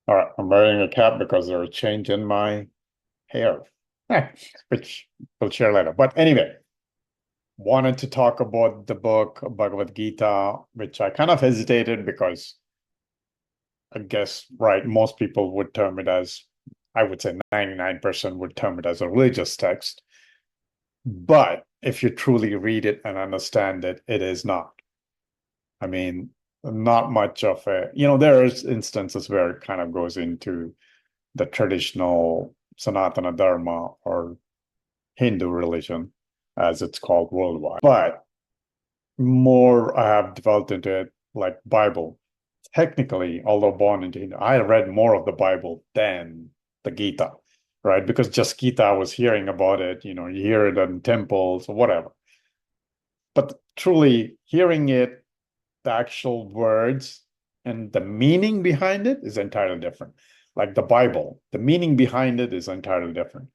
All right, I'm wearing a cap because there's a change in my hair, which we'll share later. But anyway, wanted to talk about the book Bhagavad Gita, which I kind of hesitated because I guess, right, most people would term it as, I would say 99% would term it as a religious text. But if you truly read it and understand it, it is not. I mean, not much of a, there's instances where it kind of goes into the traditional Sanatana Dharma or Hindu religion, as it's called worldwide. But more I have developed into it, like Bible. Technically, although born into Hindu, I read more of the Bible than the Gita, right? Because just Gita, I was hearing about it, you hear it in temples or whatever. But truly hearing it, the actual words and the meaning behind it is entirely different. Like the Bible, the meaning behind it is entirely different.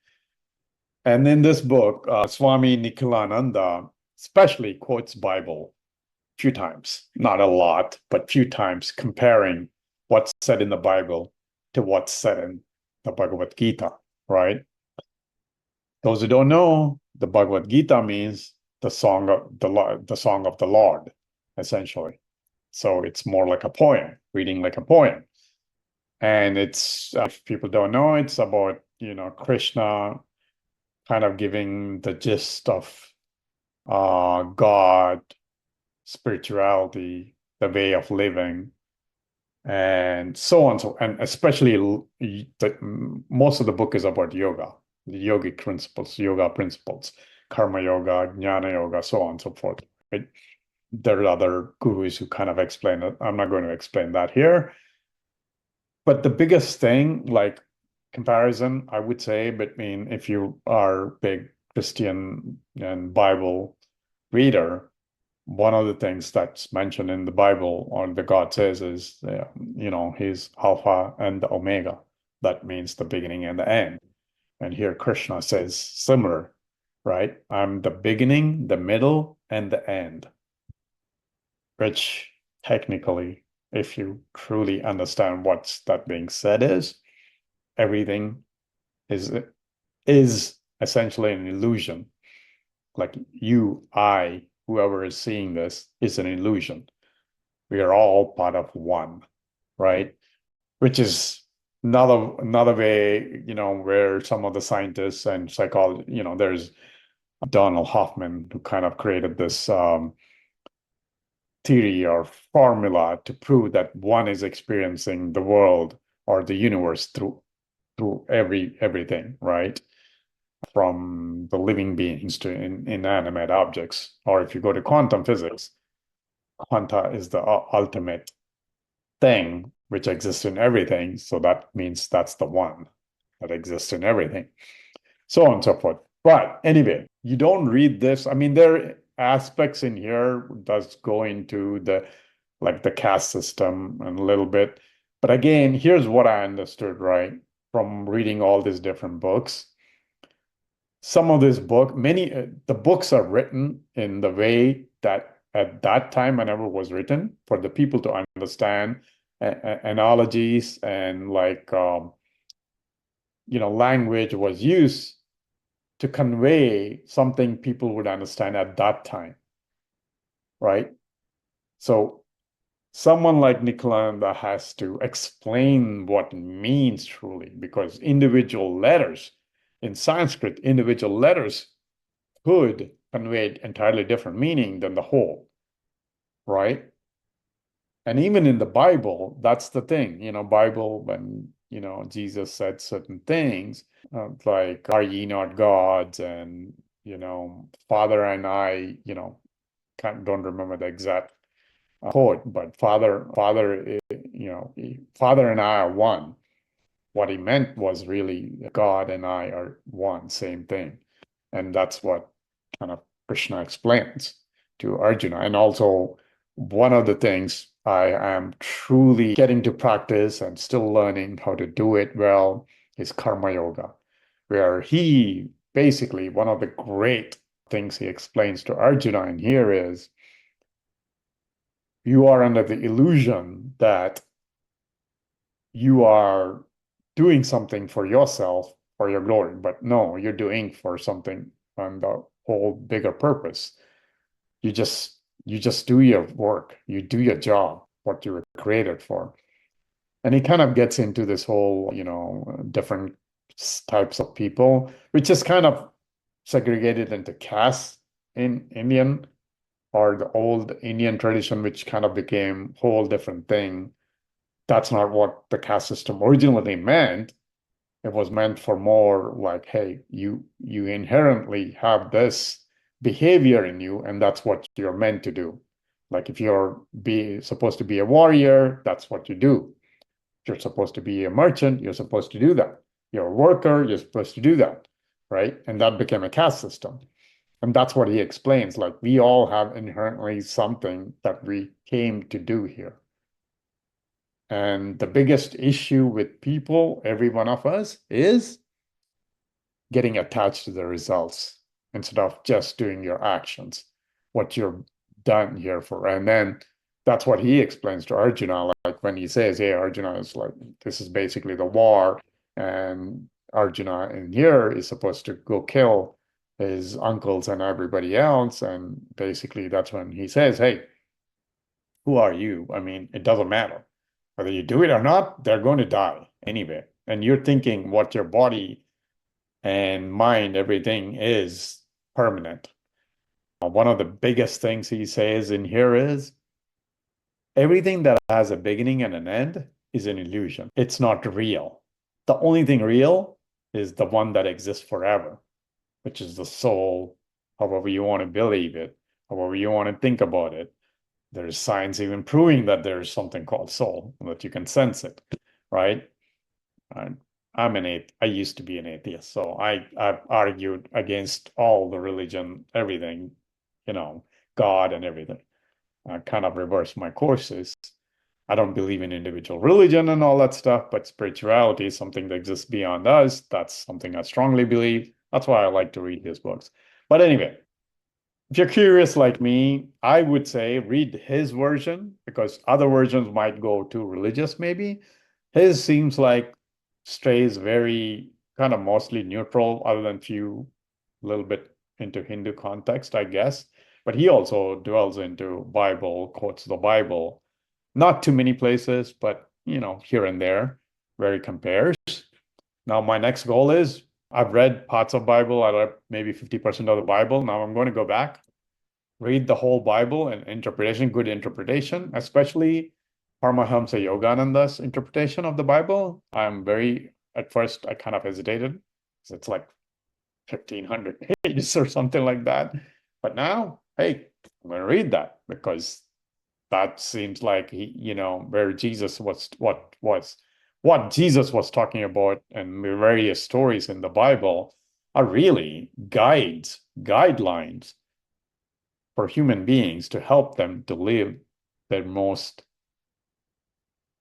And in this book, Swami Nikalananda especially quotes Bible a few times, not a lot, but few times, comparing what's said in the Bible to what's said in the Bhagavad Gita, right? Those who don't know, the Bhagavad Gita means the song of the song of the Lord, essentially. So it's more like a poem, reading like a poem. And it's, if people don't know, it's about, Krishna kind of giving the gist of God, spirituality, the way of living, and so on. So, and especially most of the book is about yoga, the yoga principles, karma yoga, jnana yoga, so on and so forth. Right? There are other gurus who kind of explain it. I'm not going to explain that here. But the biggest thing, like comparison, I would say between if you are big Christian and Bible reader, one of the things that's mentioned in the Bible or the God says is, he's Alpha and the Omega. That means the beginning and the end. And here Krishna says similar, right? I'm the beginning, the middle, and the end, which technically, if you truly understand what's that being said everything is is essentially an illusion. Like you, I, whoever is seeing this is an illusion. We are all part of one, right? Which is another way, where some of the scientists and psychology, there's Donald Hoffman who kind of created this theory or formula to prove that one is experiencing the world or the universe through everything, right? From the living beings to inanimate objects. Or if you go to quantum physics, quanta is the ultimate thing which exists in everything. So that means that's the one that exists in everything, so on and so forth. But anyway, you don't read this. I mean, there are aspects in here does go into the like the caste system and a little bit. But again, here's what I understood, right, from reading all these different books. Some of this book, many the books are written in the way that at that time, whenever it was written, for the people to understand analogies and like language was used to convey something people would understand at that time, right? So someone like Nikalananda has to explain what it means truly, because individual letters in Sanskrit, individual letters could convey entirely different meaning than the whole, right? And even in the Bible, that's the thing, Bible, when, Jesus said certain things, like, are ye not gods? And, Father and I, don't remember the exact quote, but Father and I are one. What he meant was really God and I are one, same thing. And that's what kind of Krishna explains to Arjuna. And also, one of the things I am truly getting to practice and still learning how to do it well is karma yoga, where he basically, one of the great things he explains to Arjuna in here is you are under the illusion that you are doing something for yourself, for your glory, but no, you're doing for something on the whole bigger purpose. You just do your work, you do your job, what you were created for. And he kind of gets into this whole, different types of people, which is kind of segregated into castes in Indian, or the old Indian tradition, which kind of became a whole different thing. That's not what the caste system originally meant. It was meant for more like, hey, you inherently have this behavior in you, and that's what you're meant to do. Like if you're supposed to be a warrior, that's what you do. If you're supposed to be a merchant, you're supposed to do that. You're a worker, you're supposed to do that, right? And that became a caste system. And that's what he explains. Like we all have inherently something that we came to do here. And the biggest issue with people, every one of us, is getting attached to the results instead of just doing your actions, what you're done here for. And then that's what he explains to Arjuna, like when he says, hey, Arjuna is like, this is basically the war, and Arjuna in here is supposed to go kill his uncles and everybody else. And basically that's when he says, hey, who are you? I mean, it doesn't matter. Whether you do it or not, they're going to die anyway. And you're thinking what your body and mind, everything is permanent. One of the biggest things he says in here is everything that has a beginning and an end is an illusion. It's not real. The only thing real is the one that exists forever, which is the soul, however you want to believe it, however you want to think about it. There's science even proving that there's something called soul, that you can sense it, right? I used to be an atheist, so I've argued against all the religion, everything, God and everything. I kind of reversed my courses. I don't believe in individual religion and all that stuff, but spirituality is something that exists beyond us. That's something I strongly believe. That's why I like to read his books. But anyway, if you're curious like me, I would say read his version, because other versions might go too religious, maybe. His seems like stays very kind of mostly neutral, other than few little bit into Hindu context, I guess. But he also dwells into Bible, quotes the Bible, not too many places, but here and there, where he compares. Now, my next goal is I've read parts of Bible, I read maybe 50% of the Bible. Now I'm going to go back, read the whole Bible and interpretation, good interpretation, especially Paramahamsa Yogananda's interpretation of the Bible. At first, I kind of hesitated because it's like 1,500 pages or something like that. But now, hey, I'm going to read that, because that seems like where Jesus was, what Jesus was talking about, and the various stories in the Bible are really guidelines for human beings to help them to live their most,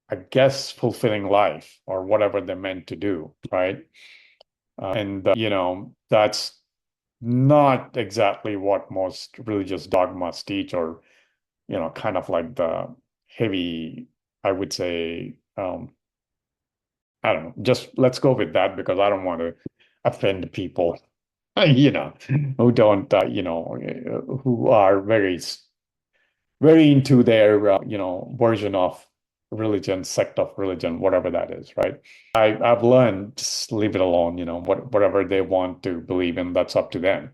I guess, fulfilling life, or whatever they're meant to do, right? That's not exactly what most religious dogmas teach, or, kind of like the heavy, I would say, I don't know, just let's go with that, because I don't want to offend people, who don't, who are very into their, version of religion, sect of religion, whatever that is, right? I've learned, just leave it alone, whatever they want to believe in, that's up to them.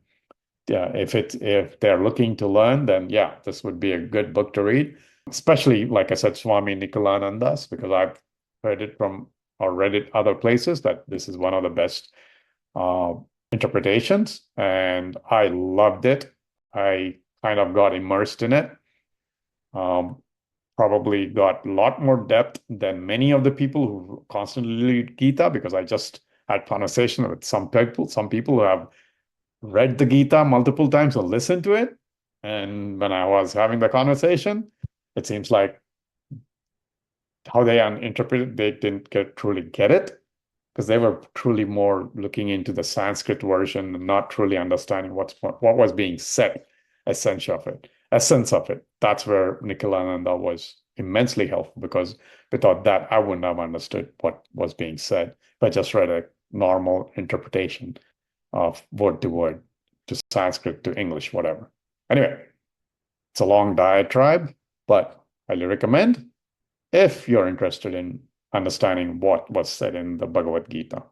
Yeah, if they're looking to learn, then yeah, this would be a good book to read, especially, like I said, Swami Nikalananda's, because I've heard it from or read it other places that this is one of the best uh, interpretations, and I loved it. I kind of got immersed in it. Probably got a lot more depth than many of the people who constantly read Gita, because I just had conversation with some people who have read the Gita multiple times or listened to it. And when I was having the conversation, it seems like how they interpreted, they didn't truly get it, because they were truly more looking into the Sanskrit version and not truly understanding what was being said, essence of it. That's where Nikalananda was immensely helpful, because without that, I wouldn't have understood what was being said if I just read a normal interpretation of word to word, to Sanskrit to English, whatever. Anyway, it's a long diatribe, but highly recommend if you're interested in understanding what was said in the Bhagavad Gita.